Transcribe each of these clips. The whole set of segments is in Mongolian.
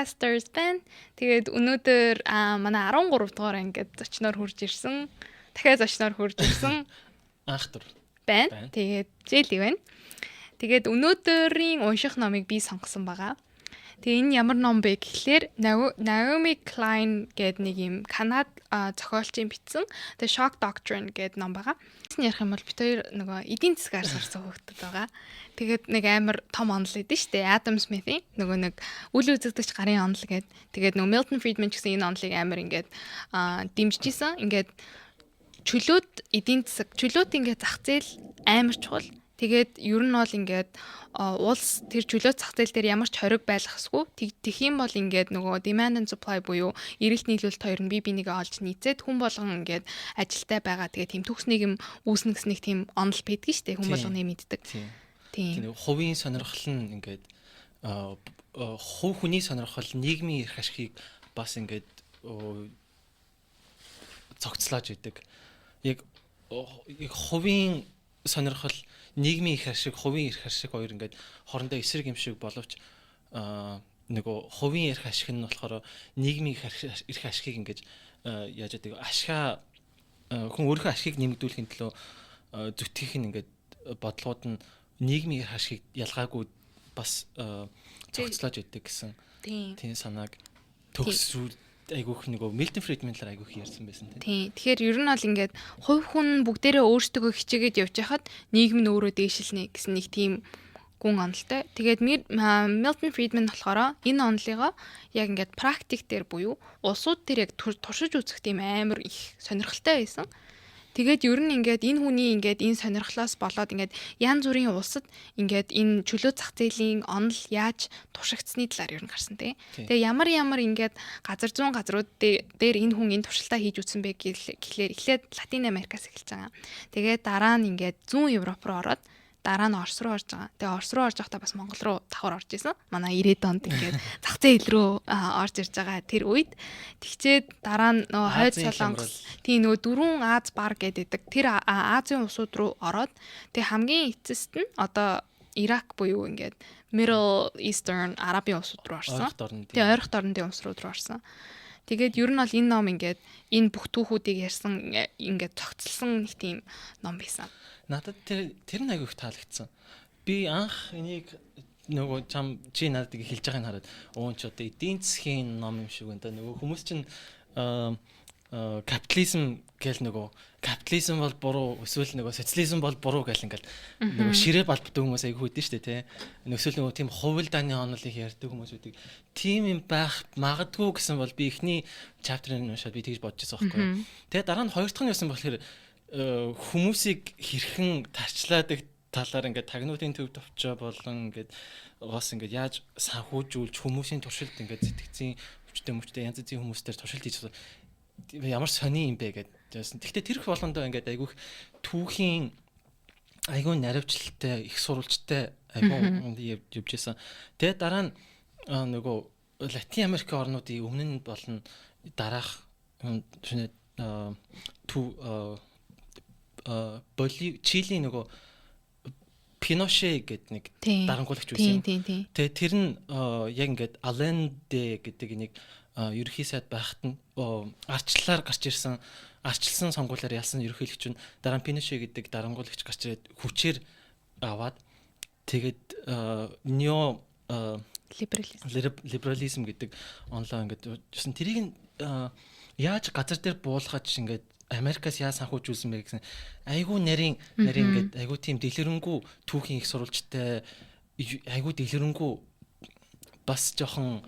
podcasters байна. Тэгээд өнөөдөр манай 13 дугаар ингээд зочноор хурж ирсэн. Дахиад зочноор хурж ирсэн. Анхдур байна. Тэгээд Жэли байна. Тэгээд өнөөдрийн унших номыг би сонгосон байгаа. Тэгээ энэ ямар ном бэ гэхлээр Naomi Klein гэдэг нэг юм Канад зохиолчийн бичсэн. Тэгээ Shock Doctrine гэдэг ном байгаа. Тэрний ярих юм бол бид хоёр нөгөө эдийн засгаар сурсан хүүхдүүд байгаа. Тэгээд нэг амар том онол идэв штэ. Adam Smith-ийн нөгөө нэг үл үзэгдэгч гарын онол гэдэг. Тэгээд нөгөө Milton Friedman ч гэсэн энэ онолыг амар ингээд дэмжижсэн. Ингээд чөлөөт эдийн засаг, чөлөөт ингээд зах зээл амар чухал. Тэгээд ер нь бол ингээд улс тэр чөлөөт зах зээл дээр ямар ч хориг байлгахгүй тэгэх юм бол ингээд нөгөө demand and supply буюу эрэлт нийлүүлэлт хоёр нь бие бинийгээ олж нийцээд хүн болгон ингээд ажилтай байгаа. Тэгээд тийм төгс нийгэм үүснэ гэсэн нэг тийм онол байдаг шүү дээ. Хүн болгоны мэддэг. Тийм. Хувийн сонирхол нь ингээд хувь хүний сонирхол нийгмийн эрх ашигыг бас ингээд цогцлоож идэг. Яг хувийн сонирхол нийгмийн их ашиг, хувийн эрх ашиг хоёр ингээд хоорондоо эсрэг юм шиг боловч нөгөө хувийн эрх ашиг нь болохоор нийгмийн эрх ашигыг ингээд яаж яадаг ашгаа хүн өөрийнхөө ашигыг нэмэгдүүлэхийн төлөө зүтгэх нь ингээд бодлогууд нь нийгмийн эрх ашигыг ялгаагүй бас цогцлоож идэг гэсэн тийм санааг төгсрүүл айгүйх нөгөө Milton Friedman талаар айгүйх ярьсан байсан тийм. Тэгэхээр ер нь бол ингээд хувь хүн бүгдээрээ өөрсдөө хичээгээд явж хахад нийгэм нь өөрөө дээшилнэ гэсэн нэг тийм гүн онолтой. Тэгээд Milton Friedman болохоор энэ онолыгоо яг ингээд практик дээр буюу улсууд дээр яг туршиж үзэх тийм амар их сонирхолтой байсан. Тэгээд ер нь ингээд энэ хүний ингээд энэ сонирхлоос болоод ингээд янз бүрийн улсад ингээд энэ чөлөө зах зээлийн онол яаж туршигдсны талаар ер нь гарсан тий. Тэгээ ямар ингээд газар зүүн газрууд дээр энэ хүн энэ туршилтаа хийж үзсэн бэ гэхлээр эхлээд Латин Америкаас эхэлж байгаа. Тэгээд дараа нь ингээд зүүн Европ руу ороод дараа нь Орос руу орж байгаа. Тэгээ Орос руу орж байхдаа бас Монгол руу давхар орж исэн. Манай 90-ад онд ингээд зах зээл рүү орж ирж байгаа тэр үед тэгчээд дараа нь нөгөө хойд Солонгос тийм нөгөө дөрвөн Аз бар гэдэг тэр Азийн улсууд руу ороод тэгээ хамгийн эцэст нь одоо Ирак буюу ингээд Middle Eastern Арабын улсууд руу орсон. Тэгээ ойрхон орнын улсууд руу орсон. Тэгээд ер нь бол энэ ном ингээд энэ бүх түүхүүдийг ярьсан ингээд цогцлсон нэг тийм ном байсан. Надад тэр нь айгүй их таалагдсан. Би анх энийг нөгөө чи надад хэлж байгааг хараад ч одоо эдийн засгийн ном юм шиг байна. Нөгөө хүмүүс чинь капитализм гэл нөгөө капитализм бол буруу эсвэл нөгөө социализм бол буруу гэл ингээл нөгөө ширээ балбдаг хүмүүс айгүй хөдөн штэ тий. Нөсөл нөгөө тийм хувилдааны онолыг ярьдаг хүмүүс үүдэг. Тийм юм байх магадгүй гэсэн бол би эхний чаптерыг уншаад би тэгж бодож байсан байхгүй. Тэгээ дараа нь хоёр дахь нь юусан болохоор хүмүүсийг хэрхэн тарчлаадаг талаар ингээд тагнуудын төв товчоо болон ингээд бас ингээд яаж санхүүжүүлж хүмүүсийн туршилт ингээд сэтгцийн өвчтэй янз бүрийн хүмүүстээр туршилт хийж ямар сони юм бэ гэдээсэн. Гэхдээ тэр их болгондоо ингээд айгүйх түүхийн айгүй наривчлалтай их сурвалжтай айгүй явж исэн. Тэгээ дараа нь нөгөө Латин Америк орнуудын өмнө нь болон дараах Чилийн нөгөө Пиноше гэдэг нэг дарангуулагч байсан. Тэгээ тэр нь яг ингээд Allende гэдэг нэг ерөнхий сайд байхад нь арчлалаар гарч ирсэн арчилсан сонгуулиар ялсан ерөнхийлөгч нь дараа нь Пиноше гэдэг дарангуулагч гарч ирээд хүчээр аваад тэгээд нео либерализм гэдэг онлоо ингээд юусэн тэрийг яаж газар дээр буулгаж ингээд Америкаас яаж санхүүжүүлсэн бэ гэсэн айгүй нарийн ингээд айгүй тийм дэлгэрэнгүй түүхийн их сурвалжтай айгүй дэлгэрэнгүй бас жоохон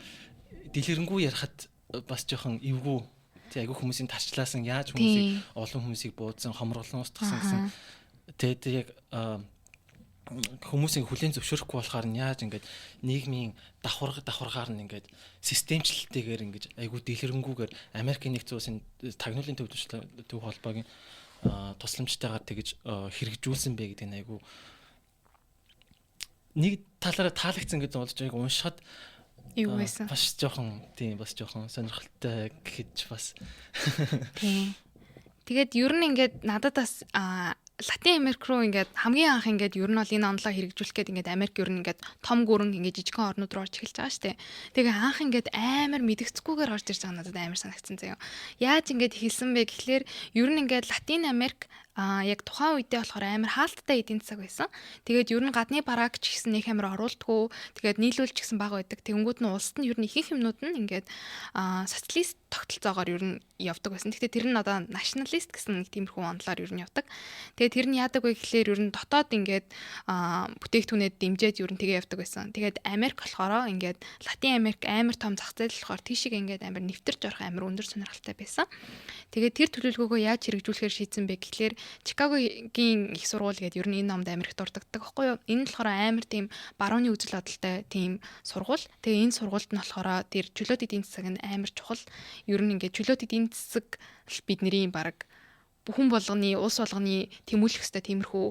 дэлгэрэнгүй ярахад бас жоохон эвгүй тий айгүй хүмүүсийн тарчлаасан яаж хүмүүсийг олон хүмүүсийг буудсан хомроглон устгасан гэсэн тэгээд яг хүмүүсийн хүлээн зөвшөөрөхгүй болохоор нь яаж ингээд нийгмийн давхаргаар нь ингээд системчлэлтэйгээр ингээд айгүй дэлгэрэнгүйгээр Америкийн нэгдсэн улсын тагнуулын төв холбоогийн тусламжтайгаар тэгж хэрэгжүүлсэн бэ гэдэг нь айгүй нэг талаараа таалагдсан гэдэг болж айгүй уншихад юу байсан бас жоохон тийм бас жоохон сонирхолтой гэхэд бас тийм тэгээд ер нь ингээд надад бас Латин Америк руу ингээд хамгийн анх ингээд ер нь бол энэ онлоо хэрэгжүүлэх гээд ингээд Америк ер нь ингээд том гүрэн ингээд жижигхэн орнууд руу орж эхэлж байгаа шүү дээ. Тэгээ анх ингээд амар мэдгэцгүйгээр орж ирж байгаа надад амар санагдсан заяа. Яаж ингээд эхэлсэн бэ гэхлээр ер нь ингээд Латин Америк яг тухайн үедээ болохоор амар хаалттай эдийн засаг байсан. Тэгээд ер нь гадны бараг ч гэсэн нэг амар оруулдаггүй. Тэгээд нийлүүлж гэсэн бага байдаг. Тэнгүүд нь улсад нь ер нь ихэнх юмнууд нь ингээд социалист тогтолцоогоор ер нь явдаг байсан. Гэхдээ тэр нь одоо националист гэсэн нэг тиймэрхүү онолоор ер нь явдаг. Тэгээд тэр нь яадаг вэ гэхлээр ер нь дотоод ингээд бүтээгдэхүүнэд дэмжиж ер нь тэгээ явдаг байсан. Тэгээд Америк болохоор ингээд Латин Америк амар том зах зээл болохоор тийшээ ингээд амар нэвтэрч орох амар өндөр сонирхолтой байсан. Тэгээд тэр төлөвлөгөөгөө яаж хэрэгжүүлэхээр шийдсэн бэ гэхлээр Чикагогийн их сургууль гэдэг ер нь энэ номд Америкт дурддаг байхгүй юу? Энэ нь болохоор амар тийм барууны үзэл бодолтой тийм сургууль. Тэгээ энэ сургуульд нь болохоор тэр чөлөөт эдийн засаг нь амар чухал. Ер нь ингээд чөлөөт эдийн засаг бидний баг бүхэн болгоны улс болгоны тэмүүлэх ёстой тиймэрхүү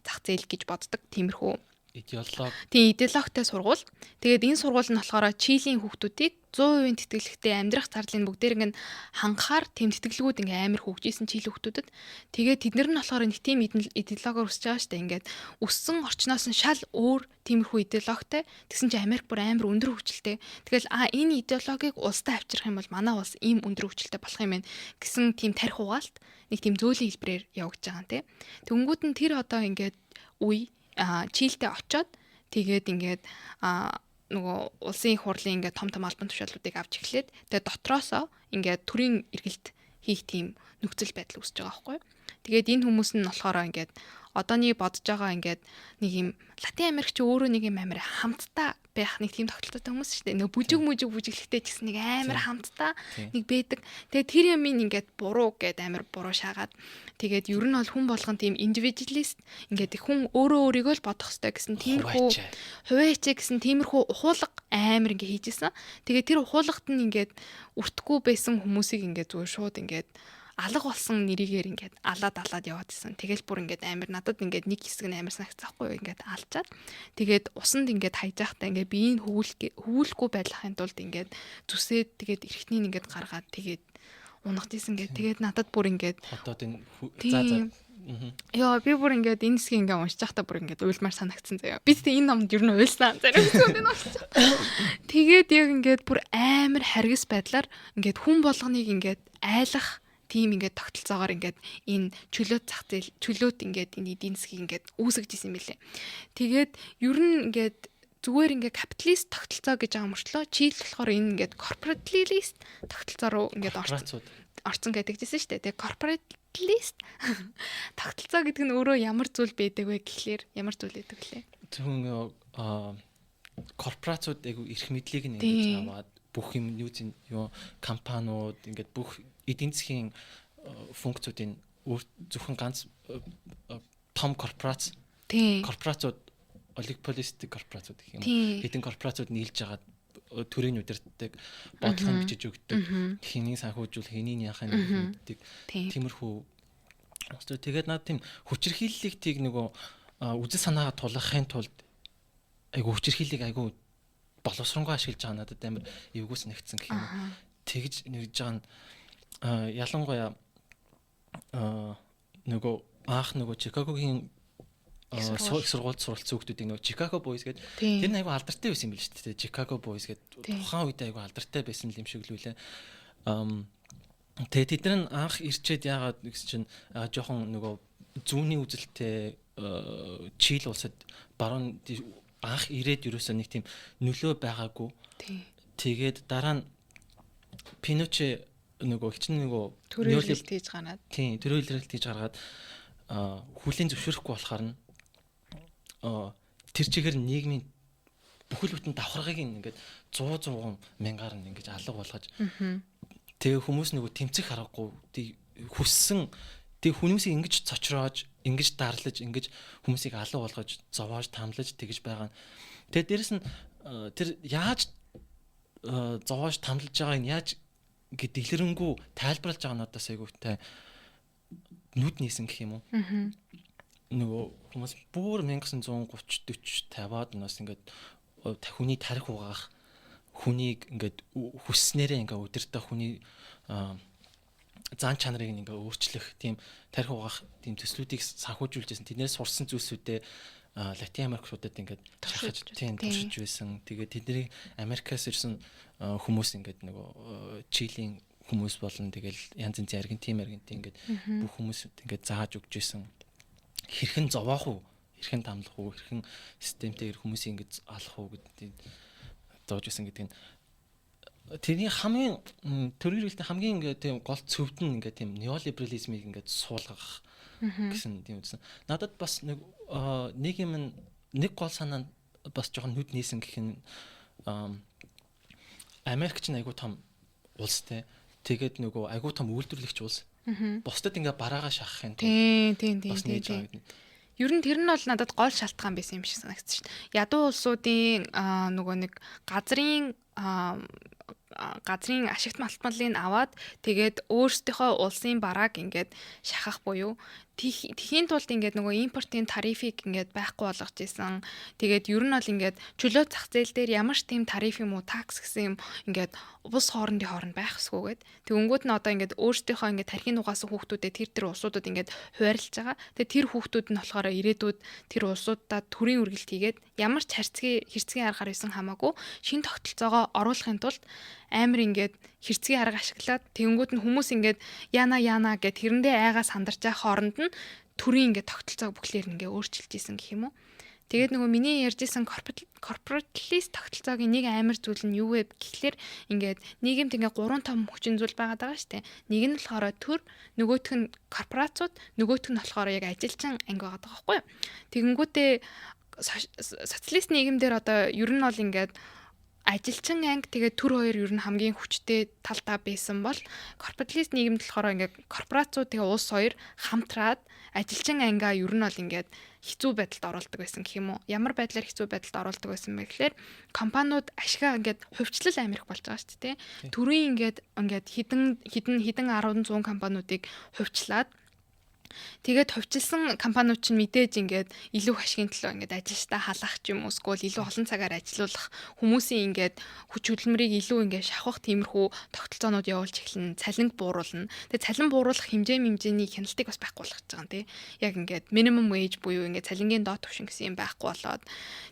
зах зээл гэж боддог. Тиймэрхүү идеолог. Тийм идеологтой сургууль. Тэгээд энэ сургууль нь болохоор Чилийн хүүхдүүдийг 100% тэтгэлэгтэй амьдрах зарлын бүгдээрийг нь хангахаар тэм тэтгэлгүүд ингээ амар хөгжижсэн Чили хүүхдүүдэд. Тэгээд тэднэр нь болохоор нэг тийм идеологоор өсөж байгаа штэ ингээд өссөн орчноос нь шал өөр тиймэрхүү идеологтой. Тэгсэн чинь Америк бүр амар өндөр хөгжилтэй. Тэгэл энэ идеологийг улстай авчрах юм бол манай улс ийм өндөр хөгжилтэй болох юм байна гэсэн тийм тарих угаалт нэг тийм зөүлийн хэлбэрээр явагдаж байгаа юм те. Тэнгүүд нь тэр одоо ингээд үе Чилдээ очоод тэгээд ингээд нөгөө улсын их хурлын ингээд том албан тушаалуудыг авч эхлээд тэгээд дотроосоо ингээд төрийн эргэлт хийх тийм нөхцөл байдал үүсэж байгаа байхгүй. Тэгээд энэ хүмүүс нь болохоор ингээд одооний бодож байгаа ингээд нэг юм Латин Америк ч өөрөө нэг юм амар хамтдаа байх нэг тийм тогтолцоотой хүмүүс шүү дээ. Нөгөө бүжиглэхтэй ч гэсэн нэг амар хамтдаа нэг байдаг. Тэгээд тэр юмыг ингээд буруу гэд амар буруу шаагаад тэгээд ер нь бол хүн болгон тийм индивидуалист ингээд хүн өөрөө өөрийгөө л бодох хэрэгтэй гэсэн тиймэрхүү хуваач гэсэн тиймэрхүү ухуулга амар ингээд хийжсэн. Тэгээд тэр ухуулгад нь ингээд өртөхгүй байсан хүмүүсийг ингээд зүгээр шууд ингээд алга болсон нэрийгээр ингээд алаад яваадсэн. Тэгэл бүр ингээд амар надад ингээд нэг хэсэг нь амар санагцсахгүй ингээд алчаад тэгээд усанд ингээд хайжаахтаа ингээд биеийг хөвүүлэхгүй байдлахын тулд ингээд зүсээд тэгээд эрхтнийг ингээд гаргаад тэгээд унах гэсэн ингээд тэгээд надад бүр ингээд одоо энэ Яа би бүр ингээд энэ хэсгийг ингээд уншиж байхдаа бүр ингээд уйлмаар санагдсан заяа. Би тэ энэ номд ер нь уйлсан. Зарим зүйлүүд нь уншиж. Тэгээд яг ингээд бүр амар харгас байдлаар ингээд хүн болгоныг ингээд айлах тийм ингээд тогтолцоогоор ингээд энэ чөлөөт зах зээл чөлөөт ингээд энэ эдийн засгийг ингээд үүсгэжсэн юм билээ. Тэгээд ер нь ингээд зүгээр ингээд капиталист тогтолцоо гэж байгаа мөртлөө Чили болохоор энэ ингээд корпоративист тогтолцоо руу ингээд орцсон гэдэгжсэн шүү дээ. Тэгээд корпоративист тогтолцоо гэдэг нь өөрөө ямар зүйл байдаг вэ гэхлээр ямар зүйл байдаг лээ. Зөвхөн корпорацууд айгу эрх мэдлийг нь ингэж аваад бүх юм юу компаниуд ингээд бүх эдийн засгийн функцүүдийн зөвхөн ганц том корпорацууд олигополистик корпорацууд гэх юм. Хэдэн корпорацууд нийлж байгаа төрийн удирддаг бодлого бичиж өгдөг. Хэнийг санхүүжүүл хэнийг яахын мэддэг. Тиймэрхүү. Тэгээд наад тийм хүчирхийллийг тийг нөгөө үзэл санаагаа тулгахын тулд айгу хүчирхийллийг айгу боловсронгоо ашиглаж байгаа надад амар эвгүй санагдсан гэх юм. Тэгж нэгж байгаа нь ялангуяа нөгөө Чикагогийн сургуульд суралцсан хүмүүсийг нөгөө Chicago Boys гэдэг тэр нь айгүй алдартай байсан юм биш үү те. Chicago Boys гэдэг тухайн үед айгүй алдартай байсан юм шиг лүүлээ. Тэгээд тэд нар анх ирчээд яагаад гэсэн чинь жоохон нөгөө зүүнний үзэлтэй Чили улсад баруун анх ирээд ерөөсөө нэг тийм нөлөө байгаагүй. Тэгээд дараа нь Пиноче нөгөө хичнээн нөгөө төрөлөлт хийж гараад. Тийм, төрөлөлт хийж гаргаад хүлийн зөвшөөрөхгүй болохоор нь тэр чигээр нийгмийн бүхэл бүтэн давхаргыг ингээд 100 мянгаар нь ингээд алга болгож тэгээ хүмүүс нөгөө тэмцэх аргагүй хүссэн тэг хүмүүсийг ингэж цочроож ингэж дарлаж ингэж хүмүүсийг алга болгож зовоож тамлаж тэгж байгаа нь тэгээ дээрэс нь тэр яаж зовоож тамлаж байгааг нь яаж дэлгэрэнгүй тайлбарлаж байгаа надаас айгуутай нүд нийсэн гэх юм уу. Нөгөө хүмүүс бүр 1930 40 50-аад нас ингээд хүний тарих угаах хүнийг ингээд хүсснээрээ ингээд удирдах хүний зан чанарыг ингээ өөрчлөх тийм тарих угаах тийм төслүүдийг санхүүжүүлжсэн. Тэднээс сурсан зүйлсүүдээ Латин Америкчуудад ингээд шахаж тийм туршиж байсан. Тэгээд тэдний Америкаас ирсэн хүмүүс ингээд нөгөө Чилийн хүмүүс болон тэгэл янз янзын Аргентин ингээд бүх хүмүүс ингээд зааж өгч байсан. Хэрхэн зовоох уу? Хэрхэн тамлах уу? Хэрхэн системтэйгэр хүмүүсийг ингээд алах уу гэдэг зоож байсан гэдэг нь тэрний хамгийн төрөлхтөнд хамгийн ингээд тийм гол цөвд нь ингээд тийм неолиберализмыг ингээд суулгах гэсэн тийм үсэн. Надад бас нэг юм нэг гол санаа бас жоохон нүд нээсэн гэх нь Америкч нь айгуу том улс те. Тэгээд нөгөө айгуу том үйлдвэрлэгч улс. Бусдад ингээ бараагаа шахах юм. Тийм. Бас нээж байгаа гэдэг. Ер нь тэр нь бол надад гол шалтгаан байсан юм шиг санагдсан шүү дээ. Ядуу улсуудын нөгөө нэг газрын ашигт малтмалыг аваад тэгээд өөрсдийнхөө улсын барааг ингээд шахах буюу тхийн тулд ингээд нөгөө импортын тарифыг ингээд байхгүй болгож исэн. Тэгээд ер нь бол ингээд чөлөө зах зээл дээр ямар ч тийм тариф юм уу такс гэсэн юм ингээд бус хоорондын хооронд байх хэсгүйгээд тэгэнгүүт нь одоо ингээд өөрсдийнхөө ингээд тархины угаасан хүүхдүүдэд тэр улсуудад ингээд хуваарлж байгаа. Тэгээд тэр хүүхдүүд нь болохоор ирээдүйд тэр улсуудаа төрийн үргэлт хийгээд ямар ч хэрцгий аргаар исэн хамаагүй шинэ тогтолцоогоо оруулахын тулд амар ингээд хэрцгий арга ашиглаад тэгэнгүүт нь хүмүүс ингээд яана гэд тэрэндээ айгаа сандарч байгаа хооронд нь төрийн ингээд тогтолцоог бүхлээр ингээд өөрчилж исэн гэх юм уу. Тэгээд нөгөө миний ярьжсэн corporatalist тогтолцоогийн нэг амар зүйл нь юу вэ гэхлээр ингээд нийгэмд ингээд 3 том хүчин зүйл байгаад байгаа шүү дээ. Нэг нь болохоор төр, нөгөөх нь корпорацууд, нөгөөх нь болохоор яг ажилчин анги байгаа байхгүй юу. Тэгэнгүүтээ социалист нийгэмдэр одоо ер нь бол ингээд ажилчин анги тэгээд төр хоёр ер нь хамгийн хүчтэй талдаа байсан бол корпоративист нийгэмд болохоор ингээд корпорацууд тэгээ улс хоёр хамтраад ажилчин ангиа ер нь бол ингээд хэцүү байдалд оруулдаг байсан гэх юм уу. Ямар байдлаар хэцүү байдалд оруулдаг байсан бэ гэхээр компаниуд ашигаа ингээд хувьчлал амирх болж байгаа шүү дээ. Төрийн ингээд хідэн 10-100 компаниудыг хувьчлаад тэгээд хувьчилсан компаниуд чинь мэдээж ингээд илүү ашигын төлөө ингээд ажилчдаа халах ч юм уу эсвэл илүү олон цагаар ажилуулах хүмүүсийн ингээд хүч хөдөлмөрийг илүү ингээд шавхах тиймэрхүү тогтолцоонууд явуулж эхэлнэ, цалинг бууруулна. Тэгээд цалин бууруулах хэмжээний хяналтыг бас байхгүй болгож байгаа юм тий. Яг ингээд minimum wage буюу ингээд цалингийн доод түвшин гэсэн юм байхгүй болоод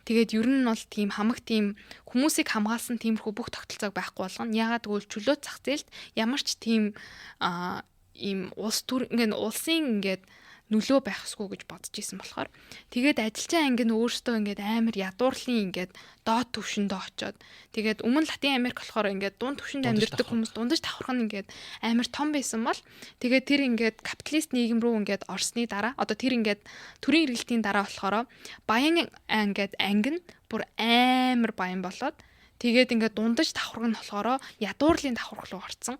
тэгээд ер нь бол тийм хамаг тийм хүмүүсийг хамгаалсан тиймэрхүү бүх тогтолцоог байхгүй болгоно. Яагаад гэвэл чөлөө зах зээлд ямар ч тийм ийм улсын ингээд нөлөө байхсгүй гэж бодож исэн болохоор тэгээд ажилчин анги нь өөртөө ингээд амар ядуурлын ингээд доод түвшиндээ очоод тэгээд өмнө Латин Америк болохоор ингээд дунд түвшинд амьдардаг хүмүүс дундаж давхарх нь ингээд амар том байсан бол тэгээд тэр ингээд капиталист нийгэм рүү ингээд орсны дараа одоо тэр ингээд төрийн эргэлтийн дараа болохоор баян ингээд анги нь бүр амар баян болоод тэгээд ингээд дундаж давхарх нь болохоор ядуурлын давхарх руу орсон.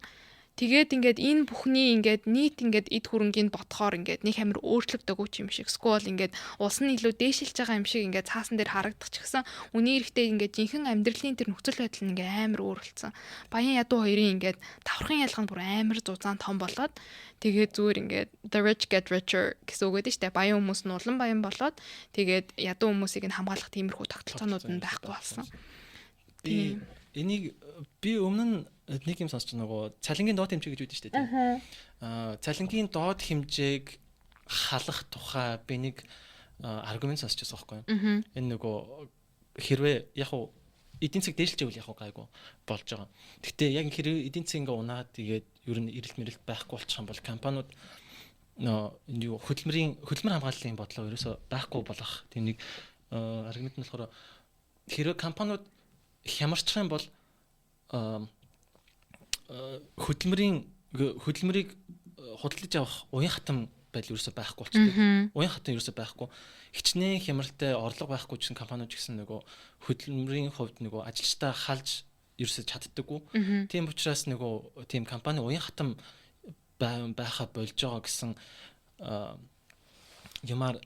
Тэгээд ингээд энэ бүхний ингээд нийт ингээд эд хөрөнгийн бодохоор ингээд нэг амар өөрчлөгдөг юм шиг сквол ингээд улс нь илүү дээшилж байгаа юм шиг ингээд цаасан дээр харагдах ч гэсэн үний эрэхтэй ингээд жинхэнэ амьдралын тэр нөхцөл байдал нь ингээд амар өөрчлөлтсөн. Баян ядуу хоёрын ингээд давхрын ялгаа нь бүр амар зузаан том болоод тэгээд зүгээр ингээд the rich get richer гэсэн үг гэдэг нь шүү дээ. Баян хүмүүс нь улам баян болоод тэгээд ядуу хүмүүсийг нь хамгаалах тиймэрхүү тогтолцоонууд нь байхгүй болсон. Энийг би өмнө нь нэг юм сонсч нөгөө цалингийн доод хэмжээ гэж үүдэн шүү дээ. Цалингийн доод хэмжээг халах тухай би нэг аргумент сонсч байсан байхгүй юу? Энэ нөгөө хэрвээ яг уу эдийн засаг дээшлж байвал яг уу гайгүй болж байгаа. Гэхдээ яг хэрвээ эдийн засаг ингээ унаад тэгээд ер нь эрэлт мэрэлт байхгүй болчих юм бол компаниуд юу хөдөлмөр хамгааллын бодлого ерөөсөө байхгүй болох. Тийм нэг аргумент нь болохоор хэрвээ компаниуд хямарчих юм бол хөдөлмөрийг худалдаж авах уян хатам байдал ерөөсөй байхгүй болчихдог. Уян хатан ерөөсөй байхгүй. Хичнээн хямралтай орлого байхгүй гэсэн компаниуд гэсэн нөгөө хөдөлмөрийн хувьд нөгөө ажилчдаа халж ерөөсөй чаддаггүй. Тийм учраас нөгөө тийм компани уян хатам байха болж байгаа гэсэн юмар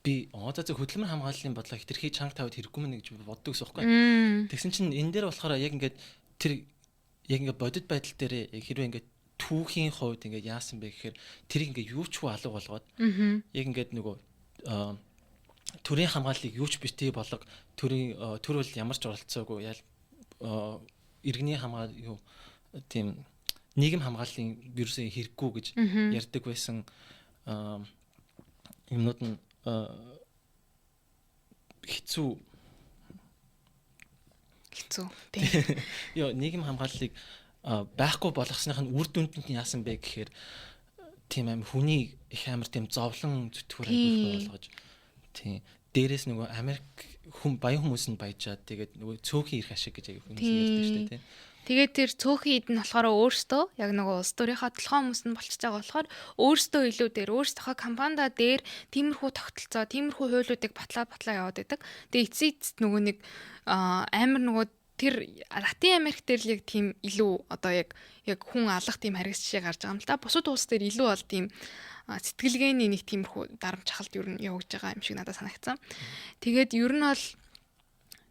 би хөдөлмөр хамгааллын бодлого хэтэрхий чанга тавьд хэрэггүй мэн гэж боддог гэсэн үг байхгүй. Тэгсэн чинь энэ дээр болохоор яг ингээд тэр яг ингээд бодит байдал дээр хэрвээ ингээд түүхийн хувьд ингээд яасан бэ гэхээр тэр ингээд юу ч хүү алга болгоод яг ингээд нөгөө төрийн хамгааллыг юу ч битгий болго төр бол ямар ч оролцоогүй ял иргэний хамгаал юу тийм нийгэм хамгааллын вирусыг хэрэггүй гэж ярьдаг байсан юмнууд нь хэцүү. Тийм. Йоо нийгэм хамгааллыг байхгүй болгосных нь үр дүнд нь яасан бэ гэхээр тийм аим хүний их амар тийм зовлон зүтгүүр айгуулх болгож тийм дээрээс нөгөө Америк баян хүмүүс нь баяжаад тэгээд нөгөө цөөхөн ирэх ашиг гэж аяг хүмүүс ярьдаг шүү дээ тийм. Тэгээд тэр цөөхөн ид нь болохоор өөртөө яг нөгөө улс төрийнхаа толгой хүмүүс нь болчихж байгаа болохоор өөртөө илүү дээр өөртөөхөө компанида дээр тиймэрхүү тогтолцоо, тиймэрхүү хуулиудыг батлаа яваад байдаг. Тэгээд эцсийд нөгөө нэг амар нөгөө тэр Латин Америк дээр л яг тийм илүү одоо яг хүн алах тийм харгас жишээ гарч байгаа юм л да. Бусад улс дээр илүү бол тийм сэтгэлгээний нэг тиймэрхүү дарамт чахалт юу явагдаж байгаа юм шиг надад санагдсан. Тэгээд ер нь бол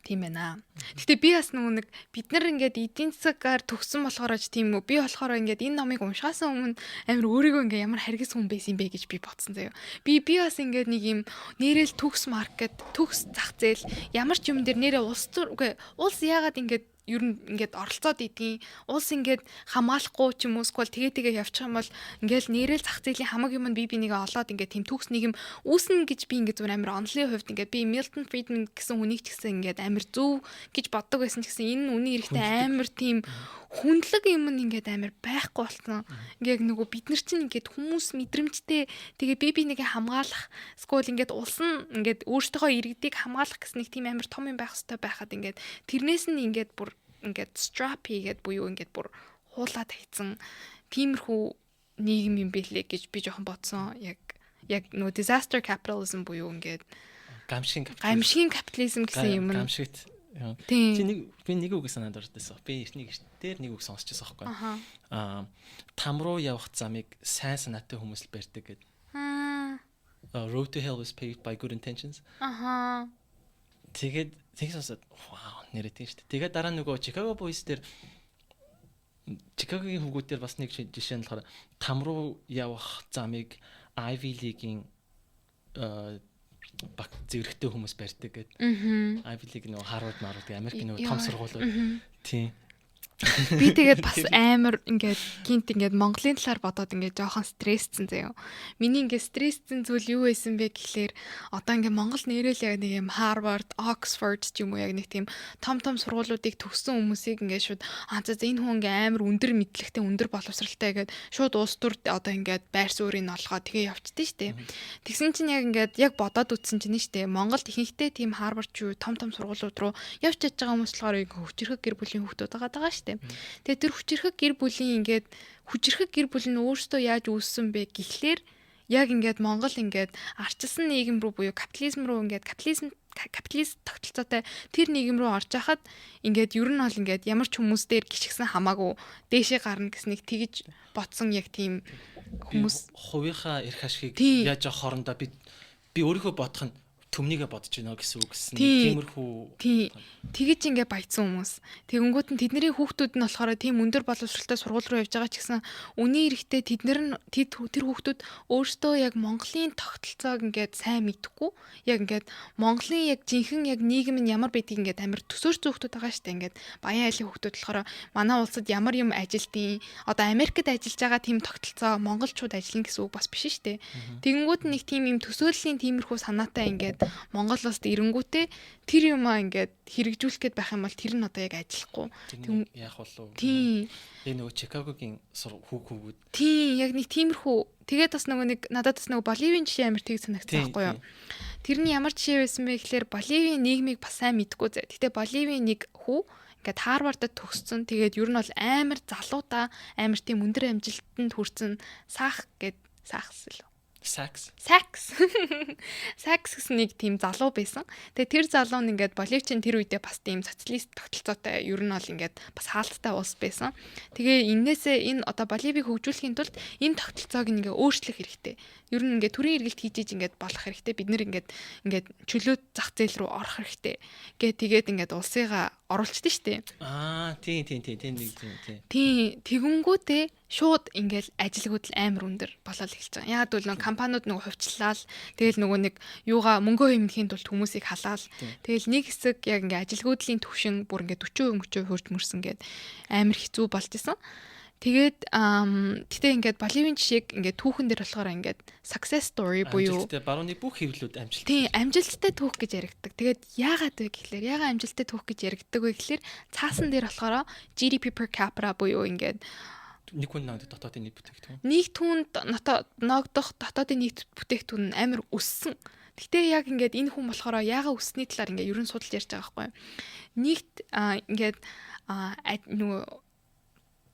тийм байна. Гэтэ би бас нэг бид нар ингээд эдийн засгаар төгссөн болохоор ч тийм үү. Би болохоор ингээд энэ номыг уншихаас өмнө амар өөрийгөө ингээд ямар харгас хүн байсан бэ гэж би бодсон заяа. Би бас ингээд нэг юм нэрэл төгс маркет, төгс зах зээл ямар ч юм дээр нэрээ улс яагаад ингээд ер нь ингээд оролцоод идгийн улс ингээд хамгаалахгүй ч юм уу эсвэл тэгээ явчих юм бол ингээд нэрэл зах зээлийн хамаг юм би нэгээ олоод ингээд тийм төгс нэг юм үүснэ гэж би ингээд зүгээр амар онлын хувьд ингээд би Milton Friedman гэсэн хүнийг ч гэсэн ингээд амар зөв гэж боддог байсан ч гэсэн энэ үнийн эрэхтэй амар тийм хүндлэг юм ингээд амар байхгүй болсон. Ингээд нөгөө бид нар чинь ингээд хүмүүс мэдрэмжтэй тэгээ би нэгээ хамгаалах эсвэл ингээд улс нь ингээд өөртөөхөө иргэдийг хамгаалах гэсэн нэг тийм амар том юм байх хэрэгтэй байхад ингээд тэрнээс нь ингээд бүр ингээд strap хийгээд буюу ингээд бүр хуулаад хайцсан тиймэрхүү нийгэм юм бэлээ гэж би жоохон бодсон. Яг нөгөө disaster capitalism буюу ингээд гамшигын капитализм гэсэн юм. Гамшигт. Би нэг үг санаад ордсон. Би эхний гэртээр нэг үг сонсчихсон байхгүй. Там руу явах замыг сайн санаатай хүмүүс л барьдаг гэдэг. Road to hell is paved by good intentions. Тэгээд сонсоод вау нэрэтэн шүү дээ. Тэгээд дараа нөгөө Chicago Boys дээр Chicago-гийн хүүгүүдээр бас нэг жишээ нь болохоор там руу явах замыг Ivy League-ийн баг зэрэгтэй хүмүүс барьдаг гэдэг. Ivy League нөгөө Harvard, Америкийн нөгөө том сургуулиуд. Тийм. Би тэгээд бас амар ингээд гинт ингээд Монголын талаар бодоод ингээд жоохон стрессцэн заяа. Миний ингээд стрессцэн зүйл юу байсан бэ гэхлээр одоо ингээд Монгол нэрэл яг нэг юм Harvard, Oxford ч юм уу яг нэг тийм том сургуулиудыг төгссөн хүмүүсийг ингээд шууд энэ хүн ингээд амар өндөр мэдлэгтэй, өндөр боловсралтай гэдэг шууд улс төр одоо ингээд байр суурийг олгоод тэгээ явчихдээ штэ. Тэгсэн чинь яг бодоод үтсэн чинь штэ. Монголд ихэнхдээ тийм Harvard ч юу том сургуулиуд руу явж чадж байгаа хүмүүс болохоор хүчирхэг гэр бүлийн хүүхдүүд байгаа штэ. Тэгээ тэр хүчирхэг гэр бүлийн хүчирхэг гэр бүл нь өөртөө яаж үүссэн бэ гэхлээр яг ингээд Монгол ингээд арчилсан нийгэм рүү буюу капитализм капиталист тогтолцоотой тэр нийгэм рүү орж хахад ингээд ер нь бол ингээд ямар ч хүмүүс дээр гიშгсэн хамаагүй дээшээ гарна гэснийг тэгж бодсон яг тийм хүмүүс хувийнхаа эрх ашигыг яаж авах хоорондоо би өөрийнхөө бодох нь төмнийгээ бодож байна гэсэн үг гэсэн тиймэрхүү тэгэж ингээ баяцсан хүмүүс. Тэгэнгүүт нь тэдний хүүхдүүд нь болохоор тийм өндөр боловсралтай сургууль руу явж байгаа ч гэсэн үний эрэхтэй тэр хүүхдүүд өөрсдөө яг Монголын тогтолцоог ингээд сайн мэдэхгүй яг ингээд Монголын яг жинхэнэ яг нийгэм нь ямар байдгийг ингээд амар төсөөрч хүүхдүүд байгаа штэ ингээд баян айлын хүүхдүүд болохоор манай улсад ямар юм ажилтیں۔ Одоо Америкт ажиллаж байгаа тийм тогтолцоо монголчууд ажиллана гэсэн үг бас биш штэ. Тэгэнгүүт нэг тийм юм төсөөллийн тиймэрхүү санаатай ингээд Монгол улсад ирэнгүүтээ тэр юмаа ингээд хэрэгжүүлэх гээд байх юм бол тэр нь одоо яг ажиллахгүй. Яах болов? Тийм. Нөгөө Чикагогийн хүүгүүд. Тийм, яг нэг тиймэрхүү. Тэгээд бас нэг надад бас Боливийн жишээ амар тийг санагдсан байхгүй юу? Тэр нь ямар жишээ байсан бэ гэхээр Боливийн нийгмийг бас сайн мэдгүй зэ. Гэтэ Боливийн нэг хүү ингээд Харвардд төгссөн. Тэгээд ер нь бол амар залуудаа амар тийм өндөр амжилтанд хүрсэн Сакс гэсэн нэг тийм залуу байсан. Тэгээ тэр залуу нь ингээд Боливчин тэр үедээ бас тийм социалист тогтолцоотой ер нь бол ингээд бас хаалттай улс байсан. Тэгээ энэ одоо Боливийг хөгжүүлэхийн тулд энэ тогтолцоог ингээд өөрчлөх хэрэгтэй. Ер нь ингээд төрийн эргэлт хийж ингээд болох хэрэгтэй. Бид нэр ингээд чөлөө зах зээл рүү орох хэрэгтэй. Тэгээд ингээд улсыгаа оруулчихдээ штэ. Тийм. Тэгэнгүүтээ шууд ингээл ажилгууд л амар өндөр болоод эхэлж байгаа. Яг бол компаниуд хувьчлалаа. Тэгэл нэг юугаа мөнгөө хэмнэхийн тулд хүмүүсийг халаал. Тэгэл нэг хэсэг яг ингээ ажилгуудлын түвшин бүр ингээ 40% хөрж мөрсөн гээд амар хэцүү болж исэн. Тэгээд гэтээ ингээд Боливийн жишээг ингээд түүхэн дээр болохоор ингээд success story буюу амжилттай барууны бүх хэвлэлүүд амжилт. тийм амжилттай түүх гэж яригддаг. Тэгээд яагаад вэ гэхлээр яагаад амжилттай түүх гэж яригддаг вэ гэхлээр цаасан дээр болохоор GDP per capita буюу ингээд Нэг хүн ногдох дотоодын нийт бүтээгдэхүүн. нийт түүнд ногдох дотоодын нийт бүтээгдэхүүн амар өссөн. Гэтэ яг ингээд энэ хүн болохоор яагаад өссний талаар ингээд ерөн судалж ярьж байгаа байхгүй юу? Нийт ингээд нөгөө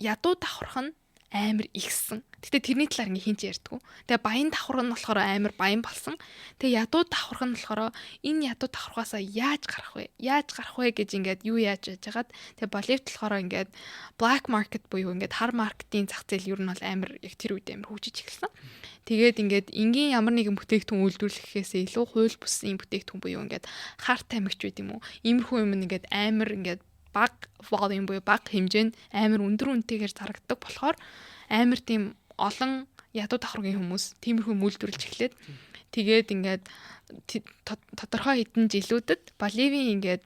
ядуу давхарх нь амар ихсэн. Гэтэ тэрний талаар ингээ хинч ярьдгүү. Тэгээ баян давхар нь болохоор амар баян болсон. Тэгээ ядуу давхарх нь болохоор энэ ядуу давхархаасаа яаж гарах вэ? Яаж гарах вэ гэж ингээд юу яаж яж хагаад тэгээ Боливт болохоор ингээд black market буюу ингээд хар маркетийн зах зээл ер нь бол амар яг тэр үед амар хөгжиж эхэлсэн. Тэгээд ингээд энгийн ямар нэгэн бүтээгдэхүүн үйлдвэрлэхээс илүү хууль бусын бүтээгдэхүүн буюу ингээд хар тамхич байд юм уу? Иймэрхүү юм ингээд амар ингээд баг volume буюу баг хэмжээнд амар өндөр үнэтэйгээр зарагддаг болохоор амар тийм олон ядуу давхаргийн хүмүүс тиймэрхүү үйлдвэрлэж эхлээд тэгээд ингээд тодорхой хэдэн жилүүдэд Боливийн ингээд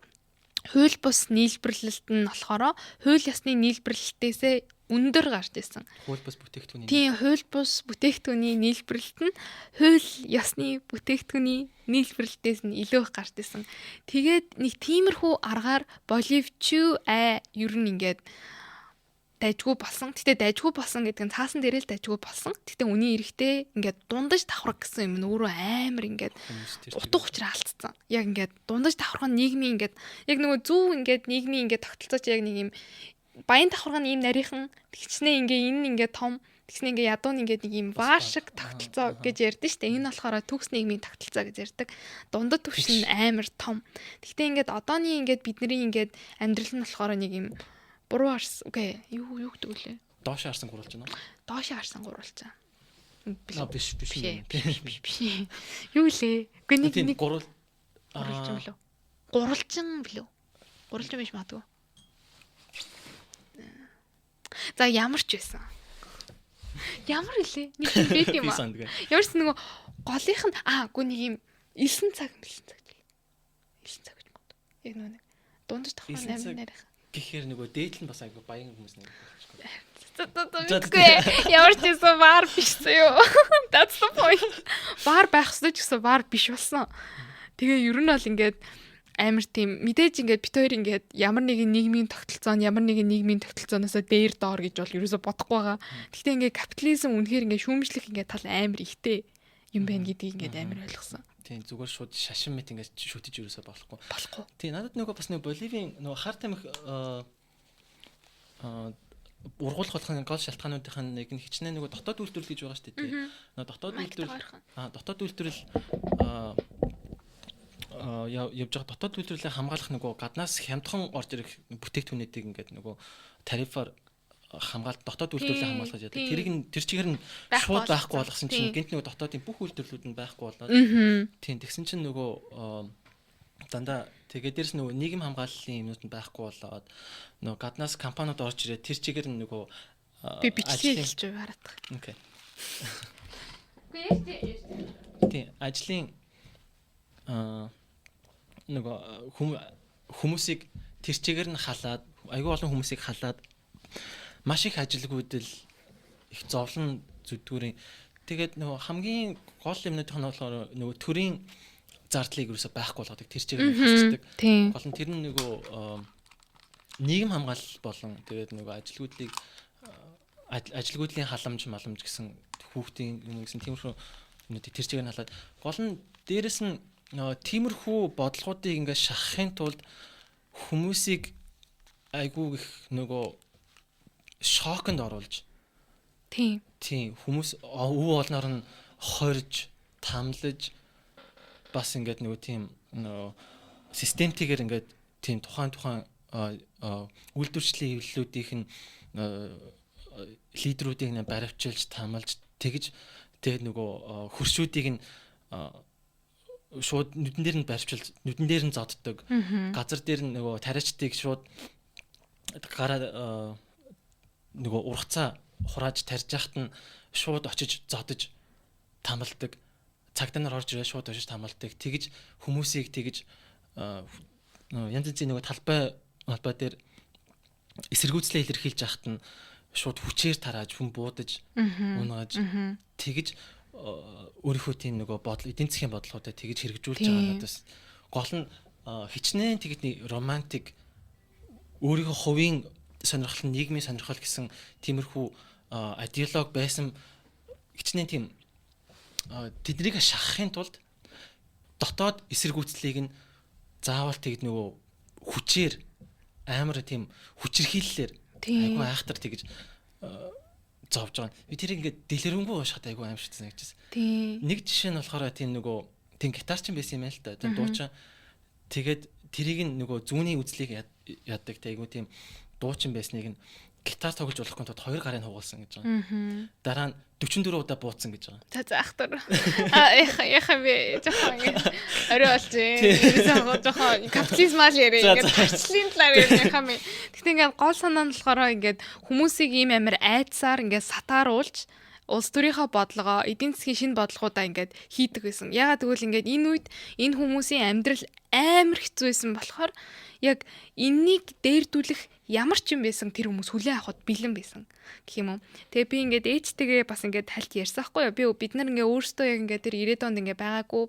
хууль бус нийлбэрлэлт нь болохоор хууль ёсны нийлбэрлэлтээсээ өндөр гарч ирсэн. Хууль бус бүтээгдэхүүний. Тийм хууль бус бүтээгдэхүүний нийлбэрлэлт нь хууль ёсны бүтээгдэхүүний нийлбэрлэлтээс нь илүү их гарч ирсэн. Тэгээд нэг тиймэрхүү аргаар Боливчүү ер нь ингээд дайжгүй болсон. Гэтэ дайжгүй болсон гэдэг нь цаасан дээрээ л дайжгүй болсон. Гэтэ үний эрэхтэй ингээд дундаж давхраг гэсэн юм нь өөрөө амар ингээд утга учраа алдсан. Яг ингээд дундаж давхраг нь нийгмийн ингээд яг нөгөө зөв ингээд нийгмийн ингээд тогтолцооч яг нэг юм баян давхарга нь ийм нарийнхан тэгчнээ энэ ингээ том тэгснээ ингээ ядуу нь ингээ нэг ийм ваашиг тогтолцоо гэж ярьдэн штэ. Энэ болохоор төгс нийгмийн тогтолцоо гэж ярьдаг. Дундад түвш нь амар том. Гэхдээ ингээд одооний ингээд бидний ингээд амьдрал нь болохоор нэг ийм буруу арс. Окей. Юу гэдэг вүлээ? Доош харсан гурвалж байна. Доош харсан гурвалж байна. Биш. Юу лээ? Үгүй нэг гурвал гурвалжин билүү? Гурвалжин билүү? Гурвалжин биш магадгүй. За ямар ч байсан. Ямар илээ? Нэг юм байт юм аа. Ямарч нөгөө голынх нь үгүй нэг юм 9 цаг. 9 цаг гэж бод. Яг нөгөө дундаж давхар 8 нарийнх. Гэхээр нөгөө дээдл нь бас айгүй баян хүмүүс нэг. Ямар ч байсан баар биш зөө. That's the point. Баар байх ёстой ч гэсэн баар биш болсон. Тэгээ ер нь бол ингээд амар тийм мэдээж ингээд бит хоёр ингээд ямар нэгэн нийгмийн тогтолцооноос дээр доор гэж бол ерөөсө бодохгүй байгаа. Гэхдээ ингээд капитализм үнэхээр ингээд шүүмжлэх ингээд тал амар ихтэй юм байна гэдгийг ингээд амар ойлгосон. Тийм зүгээр шууд шашин мэт ингээд шүтэж ерөөсө болохгүй. Тийм надад нөгөө бас нөгөө Боливийн нөгөө хар тамхи ургуулах болгоны гол шалтгаануудын нэг нь хичнээн нөгөө дотоод үйлдвэрлэл гэж байгаа шүү дээ. Нөгөө дотоод үйлдвэрлэл явж байгаа дотоод үйлдвэрлэлийг хамгаалах нөгөө гаднаас хямдхан орж ирэх бүтээгдэхүүнүүдийг ингээд нөгөө тарифаар хамгаалт дотоод үйлдвэрлэлийг хамгаалах гэж яадаг. Тэр чигээр нь шууд байхгүй болгосон чинь гинт нөгөө дотоодын бүх үйлдвэрлэлүүд нь байхгүй болоод тийм тэгсэн чинь нөгөө дандаа тэгээд дээрэс нөгөө нийгэм хамгааллын юмнууд нь байхгүй болоод нөгөө гаднаас компаниуд орж ирээд тэр чигээр нь нөгөө би бичлэг хэлж байгаа. Окей. Тийм ажлын нөгөө хүмүүсийг тэр чигээр нь халаад айгүй олон хүмүүсийг халаад маш их ажилгүйдэл их зовлон зүдгүүрийн тэгээд нөгөө хамгийн гол юмнуудын нь болохоор нөгөө төрийн зардлыг юусоо байхгүй болгодог тэр чигээр нь хасдаг. Гол нь тэр нь нөгөө нийгэм хамгаалал болон тэгээд нөгөө ажилгүйдлийн халамж гэсэн хүүхдийн юм гэсэн тиймэрхүү юмнуудыг тэр чигээр нь халаад гол нь дээрэс нь тиймэрхүү бодлогоодыг ингээд шахахын тулд хүмүүсийг айгүй их нөгөө шоконд оруулж тийм хүмүүс өв олноор нь хорж тамлаж бас ингээд нөгөө тийм нөгөө системтэйгээр ингээд тийм тухайн үйлдвэрчлийн хэвлэлүүдийнх нь лидерүүдийг нэ баривчилж тамалж тэгж тэгээд нөгөө хөршүүдийг нь шууд нүдэн дээр нь барьвчилж нүдэн дээр нь зодддог. Газар дээр нь нөгөө тариачдыг шууд гараа нөгөө ургацаа хурааж тарьж яхад нь шууд очиж зодож тамалдаг. Цагдаа нар орж ирээ шууд очиж тамалдаг. Тэгж хүмүүсийг тэгж янз бүрийн нөгөө талбай дээр эсэргүүцлээ илэрхийлж яхад нь шууд хүчээр тарааж хүн буудаж унааж тэгж өөрийнхөө тийм нөгөө бодол эдийн засгийн бодлоготой тэгж хэрэгжүүлж байгаа надаас гол нь хичнээн тэгж романтик өөрийнхөө хувийн сонирхол нийгмийн сонирхол гэсэн тиймэрхүү идеолог байсан хичнээн тийм тэднийг шахахын тулд дотоод эсэргүүцлийг нь заавал тэгд нөгөө хүчээр амар тийм хүчирхийллээр айгүй айхтар тэгж зовж байгаа. Би тэр ингээд дэлгэрэнгүй уушхад айгүй аимшигдсан гэж байна. Нэг жишээ нь болохоор тийм нөгөө тийм гитарчин байсан юм байл та. Тийм дуучин. Тэгээд тэрийг нөгөө зүүнний үзлийг яадаг айгүй тийм дуучин байсныг нь гитар тоглож болохгүй тул 2 гарын хугалсан гэж байгаа. Дараа нь 44 удаа бууцсан гэж байгаа. За ахтар. Яхаа би жоохон ингэ орой болж ээ. Жоохон капитализмал ярэ. Ингээд харчлын талаар яхаа ми. Тэгтээ ингээд гол санаа нь болохоор ингээд хүмүүсийг ийм амир айдсаар ингээд сатааруулж улс төрийнхөө бодлогоо эдийн засгийн шинэ бодлогоудаа ингээд хийдэг байсан. Ягаад гэвэл ингээд энэ үед энэ хүмүүсийн амьдрал амар хэцүү байсан болохоор яг энэнийг дээрдүүлэх ямар ч юм байсан тэр хүмүүс хүлээн авахд бэлэн байсан гэх юм уу. Тэгээ би ингээд ээжтэйгээ бас ингээд тальт ярьсаахгүй юу. Бид нар ингээд өөрсдөө яг ингээд тэр 90-ад онд ингээд байгаагүй.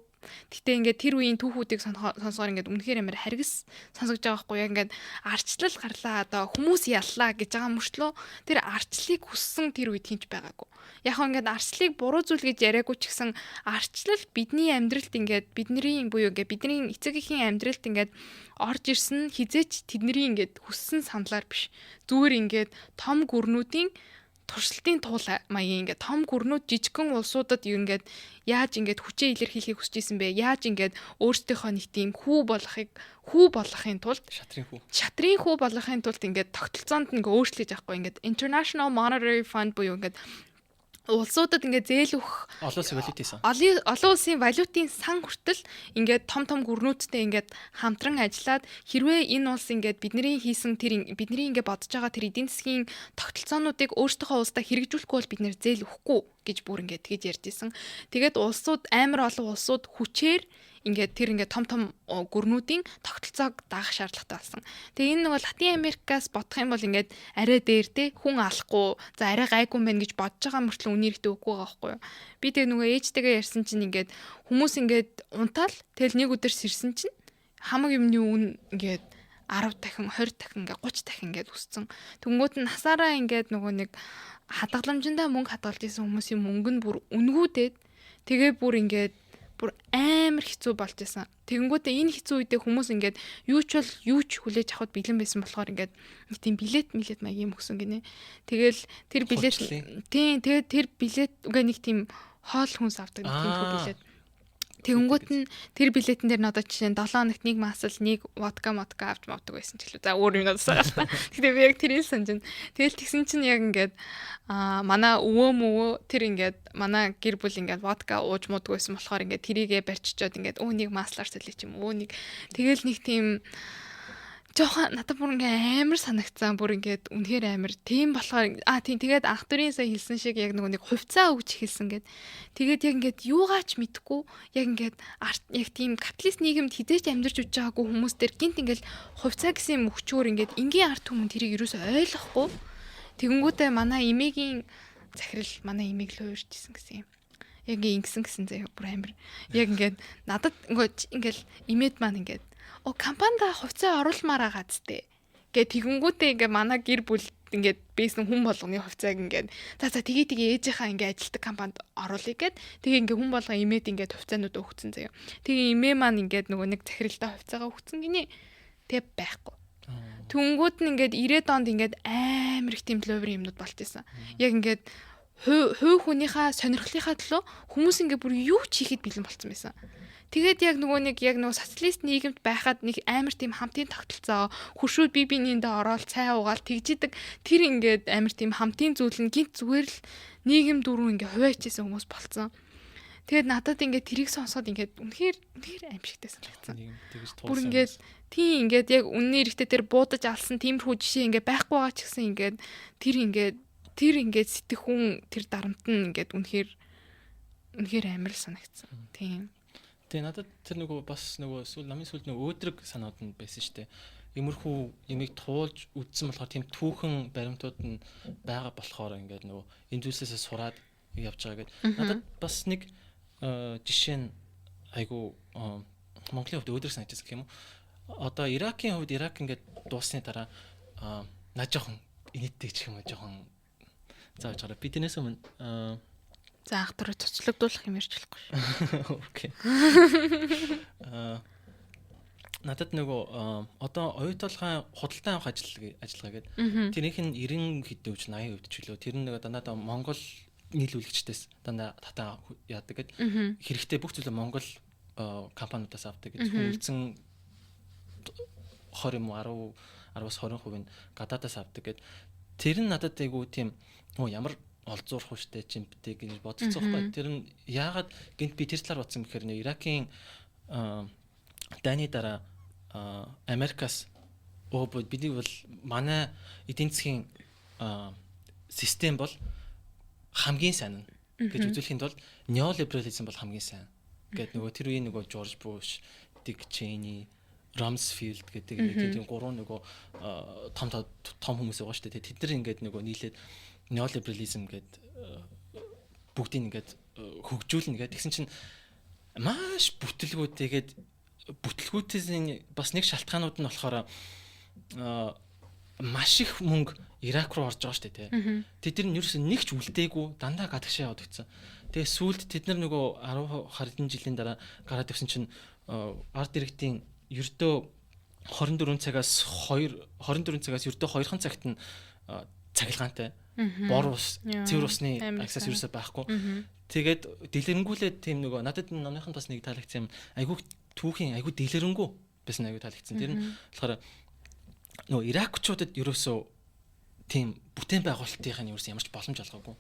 Гэтэ ингээд тэр үеийн түүхүүдийг сонсохоор ингээд үнэхээр амар харгас сонсогдож байгаа байхгүй яг ингээд арчлал гарлаа одоо хүмүүс яллаа гэж байгаа мөртлөө тэр арчлалыг хүссэн тэр үед хинч байгаагүй. Яг ингээд арчлалыг буруу зүйл гэж яриаггүй ч гэсэн арчлал бидний амьдралд ингээд бидний буюу ингээд бидний эцэг эхийн амьдралд ингээд орж ирсэн хизээч тэдний ингээд хүссэн саналаар биш. Зүгээр ингээд том гүрнүүдийн туршилтын туул маягийн ингээд том гүрнүүд жижигхэн улсуудад юу ингээд яаж ингээд хүчээ илэрхийлэхийг хүсэж исэн бэ? Яаж ингээд өөрсдийнхөө нэг тийм хүү болохын тулд шатрын хүү болохын тулд ингээд тогтолцоонд ингээ өөрчлөж авахгүй ингээд International Monetary Fund буюу ингээд улсуудад ингээд зээл өгөх олон улсын валютын сан хүртэл ингээд том гүрнүүдтэй ингээд хамтран ажиллаад хэрвээ энэ улс ингээд бидний хийсэн тэр бидний ингээд бодож байгаа тэр эдийн засгийн тогтолцоонуудыг өөрсдийнхөө улсдаа хэрэгжүүлэхгүй бол бид нэр зээл өгөхгүй гэж бүр ингээд тэгж ярьжсэн. Тэгээд улсууд амар олон улсууд хүчээр ингээд тэр ингээд том гүрнүүдийн тогтолцоог даах шаардлагатай болсон. Тэгээ энэ нэг Латин Америкаас бодох юм бол ингээд арай дээр те хүн алахгүй за арай гайгүй мэн гэж бодож байгаа мөртлөө үнийхтэй үгүй байгаа байхгүй юу. Би тэгээ нөгөө ээжтэйгээ ярьсан чинь ингээд хүмүүс ингээд унтаал тэгэл нэг өдөр сэрсэн чинь хамаг юмны үн ингээд 10 дахин 20 дахин ингээд 30 дахин ингээд өссөн. Тэнгүүт нь насаараа ингээд нөгөө нэг хадгаламжиндаа мөнгө хадгалж исэн хүмүүсийн мөнгө нь бүр үнгүүдээд тэгээ бүр ингээд бүр амар хэцүү болж байсан. Тэгэнгүүтээ энэ хэцүү үедээ хүмүүс ингээд юу ч хүлээж авахд бэлэн байсан болохоор ингээд нэг тийм билет маяг юм өгсөн гинэ. Тэгэл тэр билет тэгээд тэр билет үгээ нэг тийм хоол хүнс авдаг нэг тийм билет. Тэгэнгүүт нь тэр билетэн дээр надад жишээ нь 7 хоногт нэг масал нэг водка авч мавдаг байсан ч гэлээ. За өөр юм надад сагаад. Тэгтээ би яг тэрийг санаж байна. Тэгэл тэгсэн чинь яг ингээд манай өвөө тэр ингээд манай гэр бүл ингээд водка ууж муудаг байсан болохоор ингээд тэрийгэ барьчичоод ингээд нэг маслаар солиоч юм нэг тэгэл нэг тийм жоохон надад бүр ингээ амар санагцсан бүр ингээд үнэхээр амар тийм болохоор тийм тэгээд анх төрийн сая хэлсэн шиг яг нэг хувьцаа өгч хэлсэн гэд тэгээд яг ингээд юугаач мэдхгүй яг ингээд яг тийм капиталист нийгэмд хизээч амьдарч үж байгаагүй хүмүүс төр гинт ингээд хувьцаа гэсэн мөчөөр ингээд энгийн арт хүмүүс тэрийг юусоо ойлгохгүй тэгэнгүүтээ манай эмээгийн захирал манай эмээг л хуурчсэн гэсэн юм яг ингэсэн гэсэн заяа бүр амар яг ингээд надад ингээд эмээд маань ингээд компанид хувьцаа оруулмаар байгаа зү гэ тэгэнгүүтээ ингээ манай гэр бүл ингээд бэйсэн хүн болгоны хувьцааг ингээд за тэгээ ээжийнхаа ингээ ажилтдаг компанид оруулъя гэд тэгээ ингээ хүн болгоо имээд ингээ хувьцаанууд өгцөн заяа тэгээ имээ маань ингээд нөгөө нэг захиралтай хувьцаагаа өгцөн гинэ тэг байхгүй түнгүүд нь ингээд 90-ад онд ингээд амар их тийм ловри юмнууд болт байсан яг ингээд хувь хүнийхээ сонирхлынхаа төлөө хүмүүс ингээ бүр юу ч хийхэд бэлэн болцсон байсан. Тэгээд яг нөгөө социалист нийгэмд байхад нэг амар тийм хамтын тогтолцоо хуршүүд биенийндээ ороод цай уугаал тэгжидэг тэр ингээд амар тийм хамтын зүйл нь гинт зүгээр л нийгэм дөрөв ингээ хуваачсан хүмүүс болцсон. Тэгээд надад ингээд тэрийг сонсоод ингээд үнэхээр аимшигтай санагдсан. Бүр ингээд тийм ингээд яг үнний эрэхтэй тэр буудаж алсан тиймэрхүү жишээ ингээд байхгүй байгаа ч гэсэн ингээд тэр ингээд сэтгэхүүн тэр дарамт нь ингээд үнэхээр амар санагдсан. Тийм. Тэгээ надад тэр бас намын сүлд өөдрөг санаад нь байсан шүү дээ. иймэрхүү ямиг туулж үдсэн болохоор тийм түүхэн баримтууд нь байгаа болохоор ингээд нөгөө энэ зүйлсээс сураад явж байгаа гэдэг. Надад бас нэг жишээ нь айгу Монголын хувьд өөдрөг санагдаж гэх юм уу? Одоо Иракийн хувьд Ирак ингээд дуусны дараа наа жоохон инээдтэй гэх юм уу жоохон зааж гараа. Би тэрнээс өмнө За ах トゥ цоцлогдуулах юм ярьж болохгүй шүү. окей. Надад нөгөө одоо оюутлагын худалдан авах ажиллагаа гэдэг. Тэрийнх нь 90 хэдэн өвч 80 өвч гэлөө. Тэр нь нөгөө дандаа Монгол нийлүүлэгчдээс дандаа татаа яадаг гэдэг. Хэрэгтэй бүх зүйлээ Монгол компаниудаас авдаг гэж үлдсэн 20 юм уу 10-20% нь гадаадаас авдаг гэдэг. Тэр нь надад айгу тийм ямар олзуурах хүчтэй чимптэй гэж бодсон байхгүй. Тэр нь яагаад гинт би тэр талаар бодсон гэхээр нэ Иракийн дайны дараа Америкас бидний бол манай эдийн засгийн систем бол хамгийн сайн гэж үзүүлэхэд бол неолиберализм бол хамгийн сайн гэдэг нөгөө тэр үеийн нөгөө Жорж Буш, Дик Чейни, Рамсфилд гэдэг тийм гурван нөгөө том хүмүүс байгаа шүү дээ. Тэд нар ингээд нөгөө нийлээд неолиберализм гэдэг бүгдийг ингээд хөгжүүлнэ гэдэг. Тэгсэн чинь маш бүтлгүүтэйгээд бүтлгүүтээс бас нэг шалтгаанууд нь болохоор маш их мөнгө Ирак руу орж байгаа шүү дээ. Тэд нар ерөөсөө нэг ч үлдээгүй дандаа гадагшаа яваад өгсөн. Тэгээ сүүлд тэд нар нөгөө 10 хэдэн жилийн дараа гараад ирсэн чинь ард иргэдийн ердөө 24 цагаас ердөө 2хан цагт нь цахилгаантай бор ус, цэвэр усны аксес ерөөсөө байхгүй. Тэгээд дэлгэрэнгүүлээд тийм нөгөө надад номынханд бас нэг таалагдсан юм. Айгүй түүхийн айгүй дэлгэрэнгүй байсан айгүй таалагдсан. Тэр нь болохоор нөгөө Иракчуудад ерөөсөө тийм бүтээн байгуулалтын ерөөсөө ямарч боломж олгоогүй.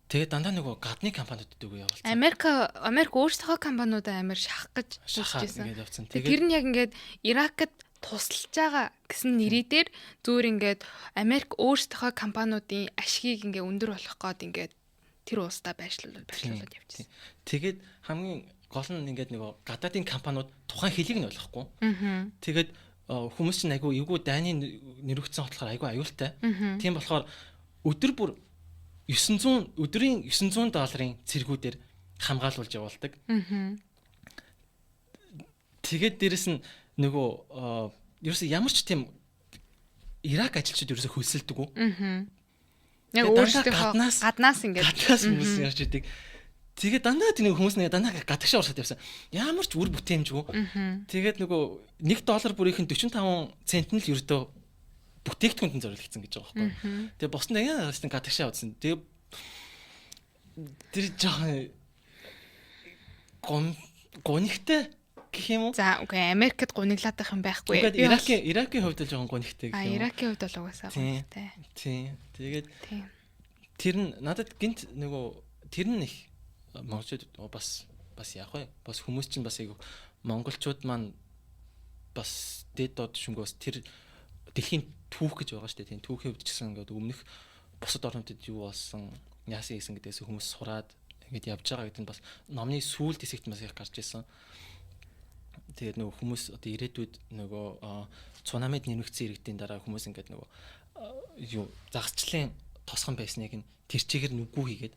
Тэгээд дандаа нөгөө гадны компаниудад үгүй явуулсан. Америк өөрсдөө компаниудаа амар шахах гэж шахажсэн. Тэр нь яг ингээд Иракд тусалж байгаа гэсэн нэрээр зүгээр ингээд Америк өөрсдөө компаниудын ашгийг ингээд өндөр болгох гээд ингээд тэр улсдаа байршлуулад явчихсан. Тэгээд хамгийн гол нь ингээд нөгөө гадаадын компаниуд тухайн хэлийг нь ойлгохгүй. Тэгээд хүмүүс чинь айгүй эвгүй дайны нэрвэгдсэн болохоор айгүй аюултай. Тийм болохоор өдөр бүр өдрийн $900 цэргүүдээр хамгаалуулж явуулдаг. Тэгээд дээрэс нь нөгөө ерөөсөө ямар ч тийм Ирак ажилчид ерөөсөө хөлсөлдөг. Яг өөрсдөө гаднаас хүмүүс ярьж идэг. Тэгээд дандаа тийм хүмүүс нэг дандаа гадагшаа урсаад явсан. Ямар ч үр бүтээмжгүй. Тэгээд нөгөө $1 бүрийнх нь 45 цент нь л ердөө бүтээгдэхүүнд зориулагдсан гэж байгаа байхгүй. Тэгээд босны яагаад гадагшаа явуулсан. Тэгээд тэр жоохон гонигтай гэх юм уу? За окей, Америкт гуниглаад байх юм байхгүй. Ингээд Иракийн хувьд л жоохон гонигтай гэх юм. Иракийн хувьд бол угаасаа гонигтай. Тийм. Тэгээд тэр нь надад гинт нөгөө тэр нь их монголчууд бас яах вэ? Бас хүмүүс чинь бас айгүй монголчууд маань бас дэд дод шүнгөөс тэр дэлхийн түүх гэж байгаа шүү дээ. Тийм түүхийн хувьд ч гэсэн ингээд өмнөх бусад орнуудад юу болсон, яасан гэсэн гэдээс хүмүүс сураад ингээд явж байгаа гэдэг нь бас номны сүүлд хэсэгт бас их гарч ирсэн. Тэгээд нөгөө хүмүүс одоо ирээдүйд нөгөө цунамид нэмэгдсэн иргэдийн дараа хүмүүс ингээд нөгөө юу загасчлалын тосгон байсныг нь тэр чигээр нүггүй хийгээд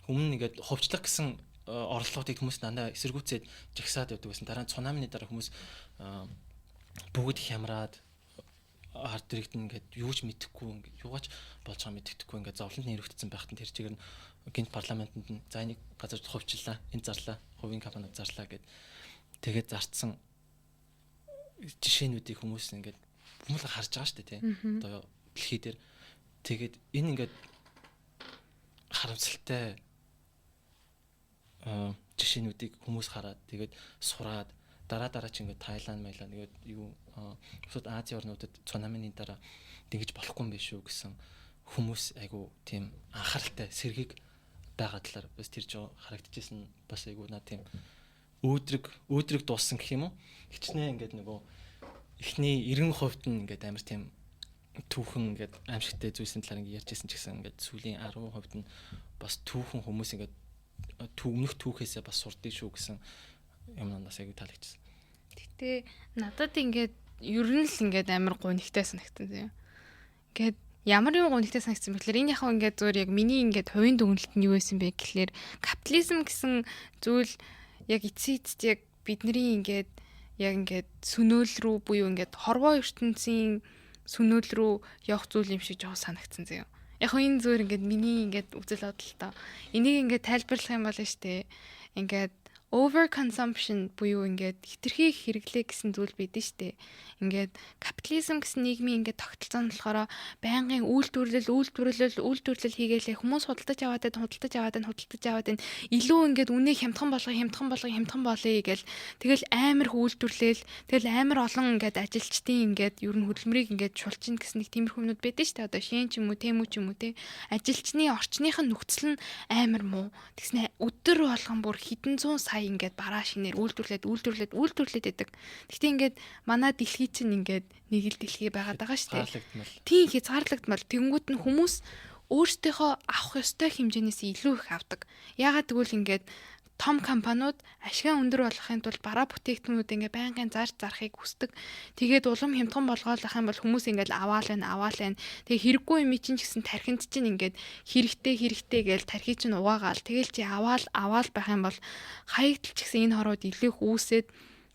өмнө ингээд хувьчлах гэсэн орлогуудыг хүмүүс дандаа эсэргүүцээд жагсаад явдаг байсан. Дараа нь цунамины дараа хүмүүс бүгд хямраад ард иргэд нь ингээд юу ч мэдэхгүй ингээд юугаач болж байгаа мэддэхгүй ингээд зовлонт нэрвэгдсэн байхад нь тэр чигээр нь гинт парламентод нь за энийг газар хувьчлаа, энэ зарлаа, хувийн компаниуд зарлаа гэд тэгээд зарцсан жишээнүүдийг хүмүүс ингээд хүмүүс харж байгаа шүү дээ тийм. Одоо дэлхий дээр тэгээд энэ ингээд харамсалтай жишээнүүдийг хүмүүс хараад тэгээд сураад дараа чи ингээд Таиланд, Маяланд тэгээд юу бусад Азийн орнуудад цунамины дараа тэгж болохгүй юм биш үү гэсэн хүмүүс айгу тийм анхааралтай сэргийг байгаа талаар бас тэр жоо харагдчихсэн бас айгу наа тийм өөдрөг дууссан гэх юм уу. Хичнээн ингээд нөгөө эхний 90% нь ингээд амар тийм түүхэн ингээд аимшигтай зүйлсийн талаар ингээд ярьжсэн ч гэсэн ингээд сүүлийн 10% нь бас түүхэн хүмүүс ингээд өмнөх түүхээсээ бас сурдаг шүү гэсэн юм надаас айгу таалагдчихсан. Гэтэ надад ингээд ер нь л ингээд амар гонигтай санагдсан зөө. Ингээд ямар юм гонигтай санагдсан бэ гэхээр энэ яхаа ингээд зөөр яг миний ингээд хувийн дүгнэлт нь юу байсан бэ гэхлээр капитализм гэсэн зүйл яг эцсийн эцэст яг бидний ингээд яг ингээд сүнөөл рүү буюу ингээд хорвоо ертөнцийн сүнөөл рүү явах зүйл юм шиг жоо санагдсан зөө. Яг хөө энэ зүгээр ингээд миний ингээд үзэл бодол та. Энийг ингээд тайлбарлах юм бол штэ. Ингээд over consumption буюу ингээд хитрхи хэрэглээ гэсэн зүйл байдэн штэ. Ингээд капитализм гэсэн нийгмийн ингээд тогтолцоо нь болохоор байнгын үйлдвэрлэл хийгээл хүмүүс худалдаж аваад илүү ингээд үнийг хямдхан болгоё гээл тэгэл амар үйлдвэрлэл тэгэл амар олон ингээд ажилчдын ингээд ер нь хөдөлмөрийг ингээд шулчин гэсэн нэг тиймэрхүү юмнууд байдэн штэ. Одоо шин ч юм уу те ажилчны орчных нь нөхцөл нь амар муу. Тэгснэ өдөр болгон бүр хэдэн зуун сая ингээд бараа шинээр үйлдвэрлээд идэг. Гэхдээ ингээд манай дэлхий чинь ингээд нэг л дэлхий байгаад байгаа шүү дээ. Тийм хязгаарлагдмал. Тэнгүүд нь хүмүүс өөрсдийнхөө авах ёстой хэмжээнээс илүү их авдаг. Яагаад гэвэл ингээд том компаниуд ашигын өндөр болохын тулд бараа бүтээгдэхүүнүүд ингээд байнгын зарахыг хүсдэг. Тэгээд улам хямдхан болгоолох юм бол хүмүүс ингээд аваал байна. Тэгээ хэрэггүй юм чинь гэсэн тархинд чинь ингээд хэрэгтэй гээл тархий чинь угаагаал. Тэгэл чи аваал байх юм бол хаягдл ч гэсэн энэ хорууд илүү их үүсээд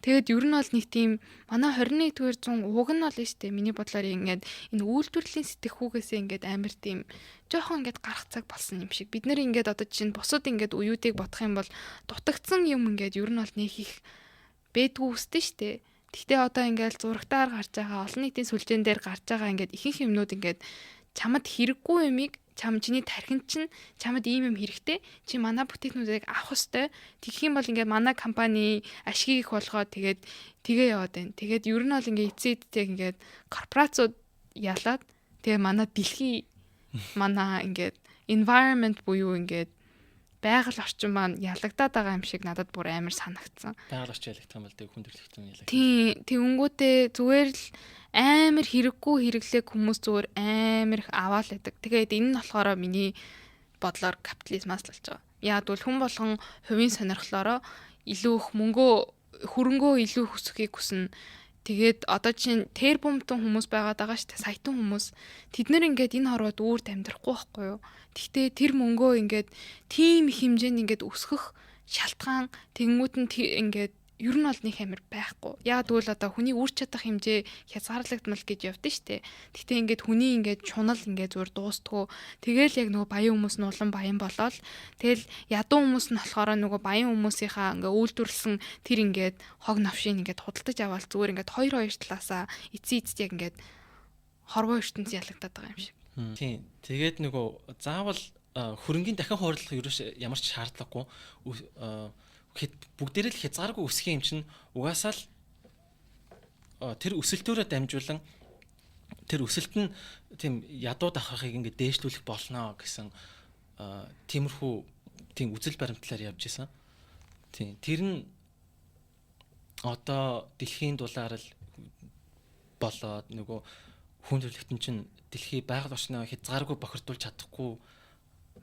тэгээд ер нь бол нэг тийм манай 21-р зуун уг нь бол штэ миний бодлоор ингээд энэ үйлдвэрлэлийн сэтгэхүүгээсээ ингээд амар тийм жоохон ингээд гарах цаг болсон юм шиг. Бид нэр ингээд одоо чинь бусад ингээд уюутыг бодох юм бол дутагдсан юм ингээд ер нь бол нэг их бэдгүү үстэй штэ. Гэхдээ одоо ингээд зурагтаар гарч байгаа олон нийтийн сүлжээн дээр гарч байгаа ингээд ихэнх юмнууд ингээд чамд хэрэггүй юмыг чиний тархинд чинь чамд ийм юм хэрэгтэй. Чи манай бүтээгдэхүүнүүдийг авах ёстой. Тэгэх юм бол ингээд манай компани ашгийг их болгоод тэгээ яваад байна. Тэгээд ер нь бол ингээд эцээдтэй ингээд корпорациуд ялаад тэгээ манай дэлхий манай ингээд environment буюу ингээд байгаль орчин маань ялагдаад байгаа юм шиг надад бүр амар санагдсан. Байгаль орчин ялагдах юм бол тэг хүн төрөлхтөн ялагдав. Тийм, тэгэнгүүтээ зүгээр л амар хэрэггүй хэрэглээг хүмүүс зүгээр амар их аваал байдаг. Тэгээд энэ нь болохоор миний бодлоор капитализмаас л болж байгаа. Яг бол хүн болгон хувийн сонирхлоороо илүү их хөрөнгөө илүү хүсэхийг хүснэ. Тэгээд одоо чинь тэр бумтан хүмүүс байгаад байгаа шүү дээ. Саятан хүмүүс. Тэд нэр ингээд энэ хорвоод үүрд амьдрахгүй байхгүй юу? Гэхдээ тэр мөнгөө ингээд тийм их хэмжээнд ингээд өсгөх шалтгаан тэгэнгүүт нь ингээд ер нь бол нэг амир байхгүй. Яг тэгвэл одоо хүний үр чадах хэмжээ хязгаарлагдмал гэж явдсан шүү дээ. Гэхдээ ингээд хүний ингээд чунал ингээд зүгээр дуустгүй. Тэгэл яг нөгөө баян хүмүүс нь улам баян болоод тэгэл ядуу хүмүүс нь болохоор нөгөө баян хүмүүсийнхаа ингээд үйлдвэрлэсэн тэр ингээд хог навшийг ингээд худалдаж аваад зүгээр ингээд хоёр талаасаа эцэст яг ингээд хорвоо ертөнц ялагдаад байгаа юм шиг. Тийм. Тэгээд нөгөө заавал хөрөнгөний дахин хуралдах ерөөс ямар ч шаардлагагүй бүгдээрээ л хязгааргүй өсөх юм чинь угаасаа л тэр өсөлтөөрөө дамжуулан тэр өсөлт нь тийм ядуу давхахыг ингээд дээшлүүлэх болно гэсэн тиймэрхүү тийм үзэл баримтлаар явж исэн. Тийм. Тэр нь одоо дэлхийн дулаар л болоод нөгөө хүн төрөлхтөн чинь дэлхий байгаль орчноо хязгааргүй бохирдуулж чадахгүй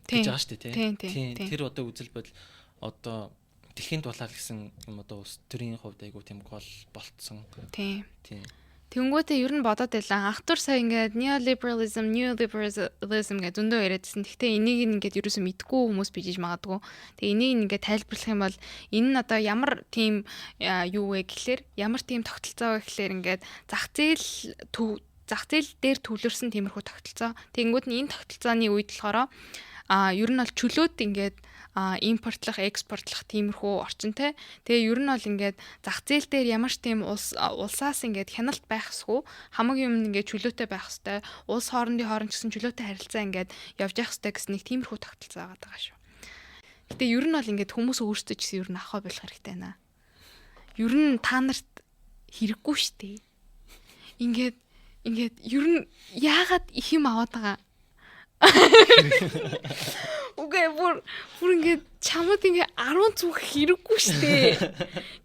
гэж байгаа шүү дээ, тийм. Тэр одоо үзэл бодол одоо дэлхийн дулаар гэсэн юм одоо улс төрийн хувьд айгу тийм гол болцсон. Тийм. Тэнгүүтээ ер нь бодоод байлаа. Ах トゥ сая ингээд neoliberalism гэж зөндөө яриадсэн. Гэхдээ энийг ингээд ерөөсөө мэдгүй хүмүүс бижиж магадгүй. Тэгээ энийг ингээд тайлбарлах юм бол энэ нь одоо ямар тийм юу вэ гэхлээр ямар тийм тогтолцоо вэ гэхлээр ингээд зах зээл дээр төвлөрсөн тиймэрхүү тогтолцоо. Тэнгүүд нь энэ тогтолцооны үед болохоор ер нь бол чөлөөт ингээд импортлох, экспортлох тиймэрхүү орчинтэй. Тэгээ ер нь бол ингээд зах зээл дээр ямар ч тийм улсаас ингээд хяналт байхсгүй хамаг юм ингээд чөлөөтэй байх хэвээр улс хоорондын гэсэн чөлөөтэй харилцаа ингээд явж явах хэвээр гэсэн нэг тиймэрхүү тогтолцоо байгаа шүү. Гэтэ ер нь бол ингээд хүмүүс өөрсдөө ч гэсэн ер нь ахаа болох хэрэгтэй байна. Ер нь та нарт хэрэггүй шүү дээ. Ингээд ер нь яагаад их юм аваад байгаа? Үгүй бүр ингээд чамд ингээд 10 зүг хэрэггүй штэ.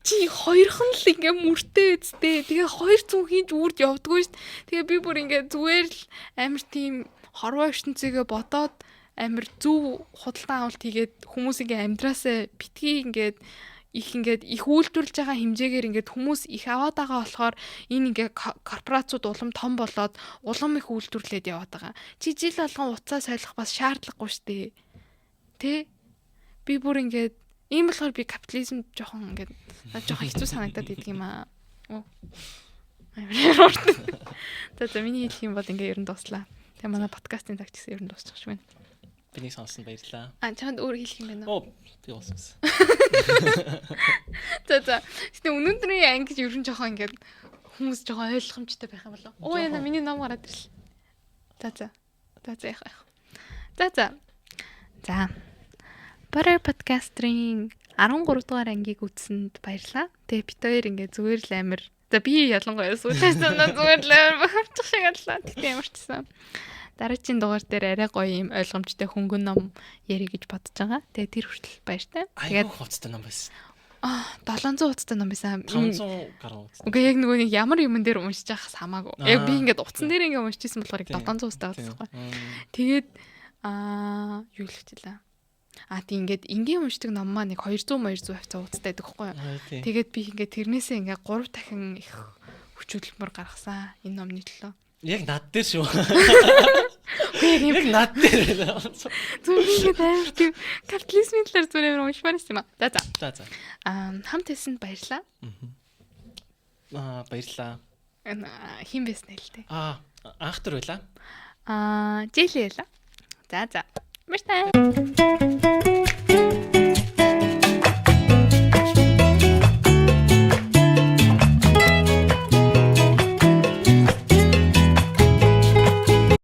Чи хоёрхан л ингээд мөртэй үсттэй. Тэгээ 200-ийн үрд явдггүй штэ. Тэгээ би бүр ингээд зүгээр л амар тийм хорвоо ертөнцийгээ бодоод амар зөв худалдан авалт хийгээд хүмүүс ингээд амьдраасаа битгий ингээд их ингээд их үйлдвэрлэж байгаа хэмжээгээр ингээд хүмүүс их аваад байгаа болохоор энэ ингээд корпорацууд улам том болоод улам их үйлдвэрлээд яваад байгаа. Чи жил болгон уцаа солих бас шаардлагагүй шүү дээ. Тэ? Би бүр ингээд ийм болохоор би капитализм жоохон ингээд жоохон хэцүү санагдаад идэг юм аа. За миний хэлэх юм бол ингээд ер нь дуслаа. Тэгээ манай подкастын цаг гэсэн ер нь дуусчих шиг байна. Биний сонсон баярлаа. Чамд өөр хэлэх юм байна уу? Би болсон. За. Гэтэ өнөөдрийн анги ер нь жоохон ингээд хүмүүс жоохон ойлгомжтой байх юм болов. Оо яна миний ном гараад ирлээ. За яах. За. Butter podcast-ийн 13 дугаар ангийг үзсэнд баярлалаа. Тэгээ бит хоёр ингээд зүгээр л амир. За би ялангуяа сүүлээс санаа зүгээр л амир бахарчих шиг аллаа. Гэтэ ямар ч гэсэн дараагийн дугаар дээр арай гоё юм ойлгомжтой хөнгөн ном ярих гэж бодож байгаа. Тэгээ тэр хүртэл баяртай. Тэгээд хуцтай ном байсан. 700 хуцтай ном байсан. 500 гаруй хуцтай. Үгүй яг нэг ямар юмн дээр уншиж байхаас хамаагүй. Яг би ингээд утсан дээр ингээд уншижсэн болохоор 700 хуцтай байсан. Тэгээд юу л хэвчээ. Тийм ингээд энгийн уншдаг ном маа нэг 200 хавцаа хуцтай байдаг хгүй юу. Тэгээд би ингээд тэрнээсээ ингээд 3 дахин их хүч хөдөлмөр гаргасан энэ номны төлөө. Яг над дээр шүү. Яг над дээр. Зүгээр амар тийм капитализмын талаар зүгээр амар уншмаар юм аа. За. Хамт хэлсэнд баярлаа. Баярлаа. Хин бэснэ л дээ. Анх төр байла. Жийлээ байла. За. Баярлалаа.